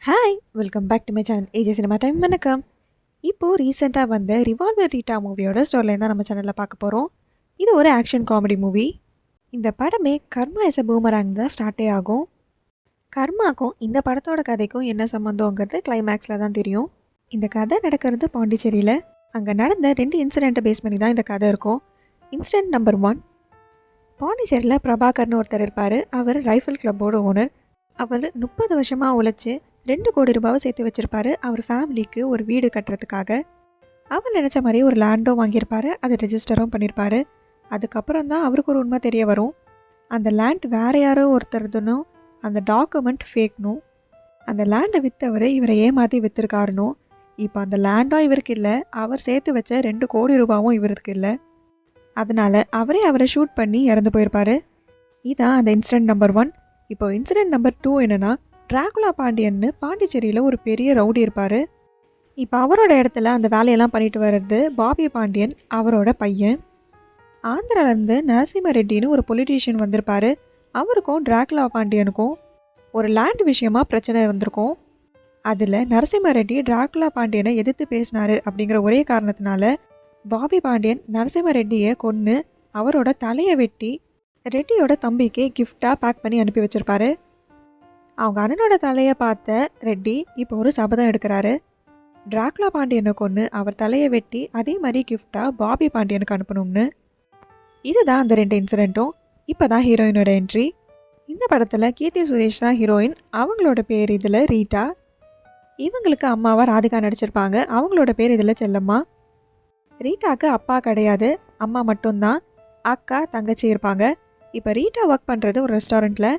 Hi welcome back to my channel AJ cinema time. வணக்கம். இப்போது ரீசெண்டாக வந்த ரிவால்வர் ரீட்டா மூவியோட ஸ்டோரிலைன் தான் நம்ம சேனலில் பார்க்க போகிறோம். இது ஒரு ஆக்ஷன் காமெடி மூவி. இந்த படமே கர்மா எஸ் அ பூமராங் தான் ஸ்டார்ட்டே ஆகும். கர்மாக்கும் இந்த படத்தோட கதைக்கும் என்ன சம்மந்தங்கிறது கிளைமேக்ஸில் தான் தெரியும். இந்த கதை நடக்கிறது பாண்டிச்சேரியில். அங்கே நடந்த 2 இன்சிடெண்ட்டை பேஸ் பண்ணி தான் இந்த கதை இருக்கும். இன்சிடெண்ட் நம்பர் 1, பாண்டிச்சேரியில் பிரபாகர்னு ஒருத்தர் இருப்பார். அவர் ரைஃபிள் கிளப்போட ஓனர். அவர் 30 வருஷமாக உழைச்சி 2 கோடி ரூபாவை சேர்த்து வச்சுருப்பாரு அவர் ஃபேமிலிக்கு ஒரு வீடு கட்டுறதுக்காக. அவர் நினச்ச மாதிரி ஒரு லேண்டும் வாங்கியிருப்பார், அதை ரெஜிஸ்டரும் பண்ணியிருப்பார். அதுக்கப்புறம் தான் அவருக்கு ஒரு உண்மை தெரிய வரும். அந்த லேண்ட் வேறு யாரோ ஒருத்தருதுனும் அந்த டாக்குமெண்ட் ஃபேக்னும். அந்த லேண்டை விற்றவர் இவரை ஏமாற்றி விற்றுருக்காருனும். இப்போ அந்த லேண்டும் இவருக்கு இல்லை, அவர் சேர்த்து வச்ச 2 கோடி ரூபாவும் இவருக்கு இல்லை. அதனால் அவரை ஷூட் பண்ணி இறந்து போயிருப்பார். இதான் அந்த இன்சிடெண்ட் நம்பர் 1. இப்போ இன்சிடெண்ட் நம்பர் 2 என்னென்னா, டிராகுலா பாண்டியன்னு பாண்டிச்சேரியில் ஒரு பெரிய ரவுடி இருப்பார். இப்போ அவரோட இடத்துல அந்த வேலையெல்லாம் பண்ணிட்டு வர்றது பாபி பாண்டியன், அவரோட பையன். ஆந்திராவிலேருந்து நரசிம்ம ரெட்டின்னு ஒரு பொலிட்டீஷியன் வந்திருப்பார். அவருக்கும் டிராகுலா பாண்டியனுக்கும் ஒரு லேண்ட் விஷயமாக பிரச்சனை வந்திருக்கும். அதில் நரசிம்ம ரெட்டி டிராகுலா பாண்டியனை எதிர்த்து பேசினார் அப்படிங்கிற ஒரே காரணத்தினால பாபி பாண்டியன் நரசிம்ம ரெட்டியை கொன்று அவரோட தலையை வெட்டி ரெட்டியோட தம்பிக்கு கிஃப்டாக பேக் பண்ணி அனுப்பி வச்சுருப்பாரு. அவங்க அண்ணனோட தலையை பார்த்த ரெட்டி இப்போ ஒரு சபதம் எடுக்கிறாரு. டிராகுலா பாண்டியனை கொன்று அவர் தலையை வெட்டி அதே மாதிரி கிஃப்டாக பாபி பாண்டியனுக்கு அனுப்பணும்னு. இதுதான் அந்த 2 இன்சிடெண்ட்டும். இப்போ தான் ஹீரோயினோட என்ட்ரி. இந்த படத்தில் கீர்த்தி சுரேஷ் தான் ஹீரோயின். அவங்களோட பேர் இதில் ரீட்டா. இவங்களுக்கு அம்மாவாக ராதிகா நடிச்சிருப்பாங்க. அவங்களோட பேர் இதில் செல்லம்மா. ரீட்டாவுக்கு அப்பா கிடையாது, அம்மா மட்டும்தான். அக்கா தங்கச்சி இருப்பாங்க. இப்போ ரீட்டா ஒர்க் பண்ணுறது ஒரு ரெஸ்டாரண்ட்டில்.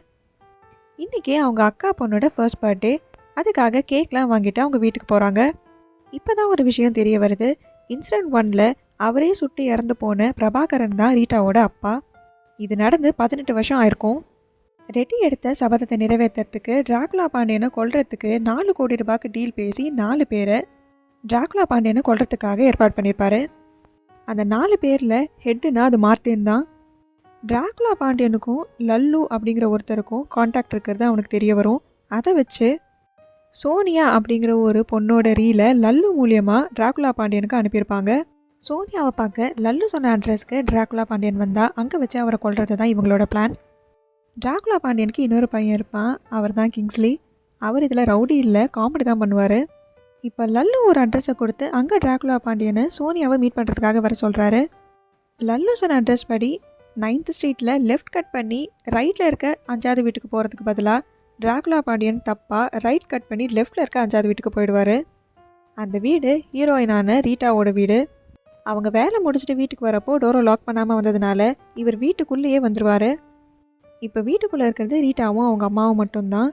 இன்றைக்கி அவங்க அக்கா பொண்ணோட ஃபர்ஸ்ட் பர்த்டே. அதுக்காக கேக்லாம் வாங்கிட்டு அவங்க வீட்டுக்கு போகிறாங்க. இப்போ தான் ஒரு விஷயம் தெரிய வருது. இன்சிடெண்ட் 1ல் அவரே சுட்டு இறந்து போன பிரபாகரன் தான் ரீட்டாவோட அப்பா. இது நடந்து 18 வருஷம் ஆயிருக்கும். ரெட்டி எடுத்த சபதத்தை நிறைவேற்றுறதுக்கு டிராகுலா பாண்டியனை கொல்றதுக்கு 4 கோடி ரூபாய்க்கு டீல் பேசி 4 பேரை டிராகுலா பாண்டியனை கொல்றதுக்காக ஏற்பாடு பண்ணியிருப்பாரு. அந்த 4 பேரில் ஹெட்டுனா அது மார்ட்டின் தான். டிராகுலா பாண்டியனுக்கும் லல்லு அப்படிங்கிற ஒருத்தருக்கும் காண்டாக்ட் இருக்கிறது அவனுக்கு தெரிய வரும். அதை வச்சு சோனியா அப்படிங்கிற ஒரு பொண்ணோட ரீலை லல்லு மூலியமாக டிராகுலா பாண்டியனுக்கு அனுப்பியிருப்பாங்க. சோனியாவை பார்க்க லல்லு சொன்ன அட்ரஸ்க்கு டிராகுலா பாண்டியன் வந்தால் அங்கே வச்சு அவரை கொல்றது தான் இவங்களோட பிளான். டிராகுலா பாண்டியனுக்கு இன்னொரு பையன் இருப்பான், அவர் தான் கிங்ஸ்லி. அவர் இதில் ரவுடி இல்லை, காமெடி தான் பண்ணுவார். இப்போ லல்லு ஒரு அட்ரஸை கொடுத்து அங்கே டிராகுலா பாண்டியனை சோனியாவை மீட் பண்ணுறதுக்காக வர சொல்கிறாரு. லல்லு சொன்ன அட்ரஸ் படி 9th ஸ்ட்ரீட்டில் லெஃப்ட் கட் பண்ணி ரைட்டில் இருக்க 5வது வீட்டுக்கு போகிறதுக்கு பதிலாக டிராகுலா பாண்டியன் தப்பாக ரைட் கட் பண்ணி லெஃப்டில் இருக்க 5வது வீட்டுக்கு போயிடுவார். அந்த வீடு ஹீரோயினான ரீட்டாவோட வீடு. அவங்க வேலை முடிச்சுட்டு வீட்டுக்கு வரப்போ டோரை லாக் பண்ணாமல் வந்ததுனால இவர் வீட்டுக்குள்ளேயே வந்துடுவார். இப்போ வீட்டுக்குள்ளே இருக்கிறது ரீட்டாவும் அவங்க அம்மாவும் மட்டும்தான்.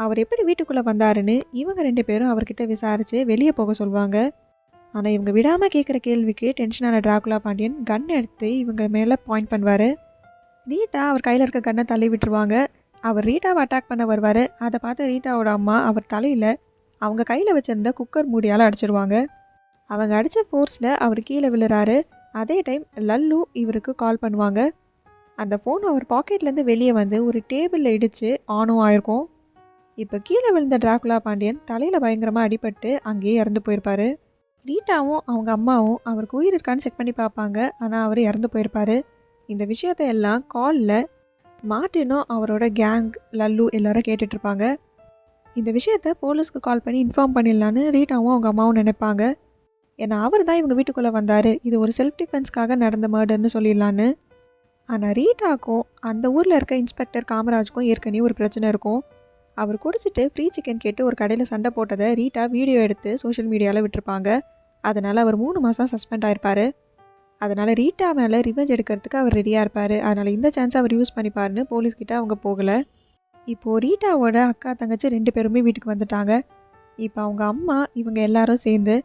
அவர் எப்படி வீட்டுக்குள்ளே வந்தாருன்னு இவங்க 2 பேரும் அவர்கிட்ட விசாரித்து வெளியே போக சொல்லுவாங்க. ஆனால் இவங்க விடாமல் கேட்குற கேள்விக்கு டென்ஷனான டிராகுலா பாண்டியன் கன் எடுத்து இவங்க மேலே பாயிண்ட் பண்ணுவார். ரீட்டா அவர் கையில் இருக்க கன்னை தள்ளி விட்டுருவாங்க. அவர் ரீட்டாவை அட்டாக் பண்ண வருவார். அதை பார்த்து ரீட்டாவோட அம்மா அவர் தலையில் அவங்க கையில் வச்சுருந்த குக்கர் மூடியால் அடிச்சிருவாங்க. அவங்க அடித்த ஃபோர்ஸில் அவர் கீழே விழுறாரு. அதே டைம் லல்லு இவருக்கு கால் பண்ணுவாங்க. அந்த ஃபோன் அவர் பாக்கெட்லேருந்து வெளியே வந்து ஒரு டேபிளில் இடித்து ஆனும் ஆயிருக்கும். இப்போ கீழே விழுந்த டிராகுலா பாண்டியன் தலையில் பயங்கரமாக அடிபட்டு அங்கேயே இறந்து போயிருப்பார். ரீட்டாவும் அவங்க அம்மாவும் அவருக்கு உயிர் இருக்கான்னு செக் பண்ணி பார்ப்பாங்க. ஆனால் அவர் இறந்து போயிருப்பார். இந்த விஷயத்தை எல்லாம் காலில் மார்ட்டினும் அவரோட கேங் லல்லு எல்லாரும் கேட்டுட்ருப்பாங்க. இந்த விஷயத்த போலீஸ்க்கு கால் பண்ணி இன்ஃபார்ம் பண்ணிடலான்னு ரீட்டாவும் அவங்க அம்மாவும் நினைப்பாங்க. ஏன்னா அவர் தான் இவங்க வீட்டுக்குள்ளே வந்தார், இது ஒரு செல்ஃப் டிஃபென்ஸ்க்காக நடந்த மர்டர்னு சொல்லிடலான்னு. ஆனால் ரீட்டாக்கும் அந்த ஊரில் இருக்க இன்ஸ்பெக்டர் காமராஜுக்கும் ஏற்கனவே ஒரு பிரச்சனை இருக்கும். அவர் குடிச்சிட்டு ஃப்ரீ சிக்கன் கேட்டு ஒரு கடையில் சண்டை போட்டதை ரீட்டா வீடியோ எடுத்து சோஷியல் மீடியாவில் விட்டுருப்பாங்க. அதனால் அவர் 3 மாதம் சஸ்பெண்ட் ஆயிருப்பார். அதனால் ரீட்டா மேலே ரிவெஞ்ச் எடுக்கிறதுக்கு அவர் ரெடியாக இருப்பார். அதனால் இந்த சான்ஸை அவர் யூஸ் பண்ணிப்பாருன்னு போலீஸ்கிட்ட அவங்க போகலை. இப்போது ரீட்டாவோட அக்கா தங்கச்சி 2 பேருமே வீட்டுக்கு வந்துட்டாங்க. இப்போ அவங்க அம்மா இவங்க எல்லாரும் சேர்ந்து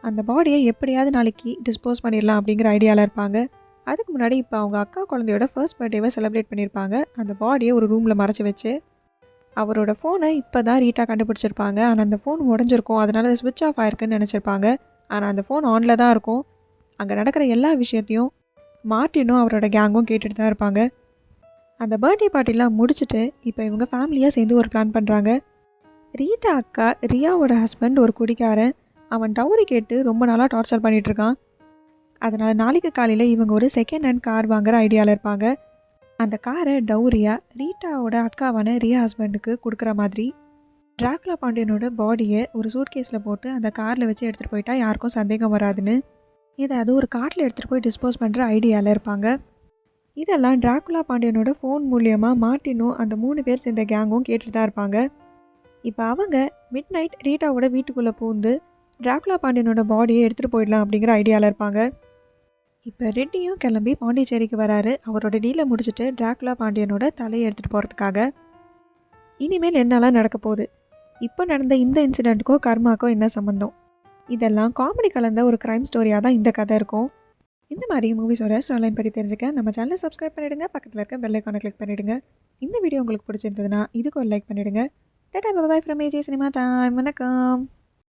அந்த பாடியை எப்படியாவது நாளைக்கு டிஸ்போஸ் பண்ணிடலாம் அப்படிங்கிற ஐடியாவில் இருப்பாங்க. அதுக்கு முன்னாடி இப்போ அவங்க அக்கா குழந்தையோட ஃபர்ஸ்ட் பர்த்டேவை செலிப்ரேட் பண்ணியிருப்பாங்க. அந்த பாடியை ஒரு ரூமில் மறைச்சி வச்சு. அவரோட ஃபோனை இப்போ தான் ரீட்டா கண்டுபிடிச்சிருப்பாங்க. ஆனால் அந்த ஃபோன் உடஞ்சிருக்கும், அதனால் அது ஸ்விட்ச் ஆஃப் ஆயிருக்குன்னு நினச்சிருப்பாங்க. ஆனால் அந்த ஃபோன் ஆனில் தான் இருக்கும். அங்கே நடக்கிற எல்லா விஷயத்தையும் மார்ட்டினும் அவரோட கேங்கும் கேட்டுட்டு தான் இருப்பாங்க. அந்த பர்த்டே பார்ட்டிலாம் முடிச்சுட்டு இப்போ இவங்க ஃபேமிலியாக சேர்ந்து ஒரு பிளான் பண்ணுறாங்க. ரீட்டா அக்கா ரியாவோட ஹஸ்பண்ட் ஒரு குடிக்காரன். அவன் டவுரி கேட்டு ரொம்ப நாளாக டார்ச்சர் பண்ணிகிட்ருக்கான். அதனால் நாளைக்கு காலையில் இவங்க ஒரு செகண்ட் ஹேண்ட் கார் வாங்குற ஐடியாவில் இருப்பாங்க. அந்த காரை டவுரியா ரீட்டாவோட அக்காவான ரியா ஹஸ்பண்டுக்கு கொடுக்குற மாதிரி டிராகுலா பாண்டியனோட பாடியை ஒரு சூட்கேஸில் போட்டு அந்த காரில் வச்சு எடுத்துகிட்டு போயிட்டா யாருக்கும் சந்தேகம் வராதுன்னு அது ஒரு காட்டில் எடுத்துகிட்டு போய் டிஸ்போஸ் பண்ணுற ஐடியாவில் இருப்பாங்க. இதெல்லாம் டிராகுலா பாண்டியனோட ஃபோன் மூலியமாக மார்ட்டினும் அந்த 3 பேர் சேர்ந்த கேங்கும் கேட்டுட்டு தான் இருப்பாங்க. இப்போ அவங்க மிட் நைட் ரீட்டாவோட வீட்டுக்குள்ளே பூந்து டிராகுலா பாண்டியனோட பாடியை எடுத்துகிட்டு போயிடலாம் அப்படிங்கிற ஐடியாவில் இருப்பாங்க. இப்போ ரெட்டியும் கிளம்பி பாண்டிச்சேரிக்கு வராரு. அவரோட டீலை முடிச்சுட்டு டிராகுலா பாண்டியனோட தலையை எடுத்துகிட்டு போகிறதுக்காக. இனிமேல் என்னெல்லாம் நடக்க போகுது, இப்போ நடந்த இந்த இன்சிடெண்ட்டுக்கோ கர்மாக்கோ என்ன சம்மந்தம், இதெல்லாம் காமெடி கலந்த ஒரு க்ரைம் ஸ்டோரியாக தான் இந்த கதை இருக்கும். இந்த மாதிரி மூவிஸோட ஸ்டோரிலைன் பற்றி தெரிஞ்சுக்க நம்ம சேனலை சப்ஸ்கிரைப் பண்ணிவிடுங்க. பக்கத்தில் இருக்க பெல் ஐக்கானை கிளிக் பண்ணிவிடுங்க. இந்த வீடியோ உங்களுக்கு பிடிச்சிருந்ததுன்னா இதுக்கு ஒரு லைக் பண்ணிவிடுங்க. Tata bye bye from AJ cinema time. வணக்கம்.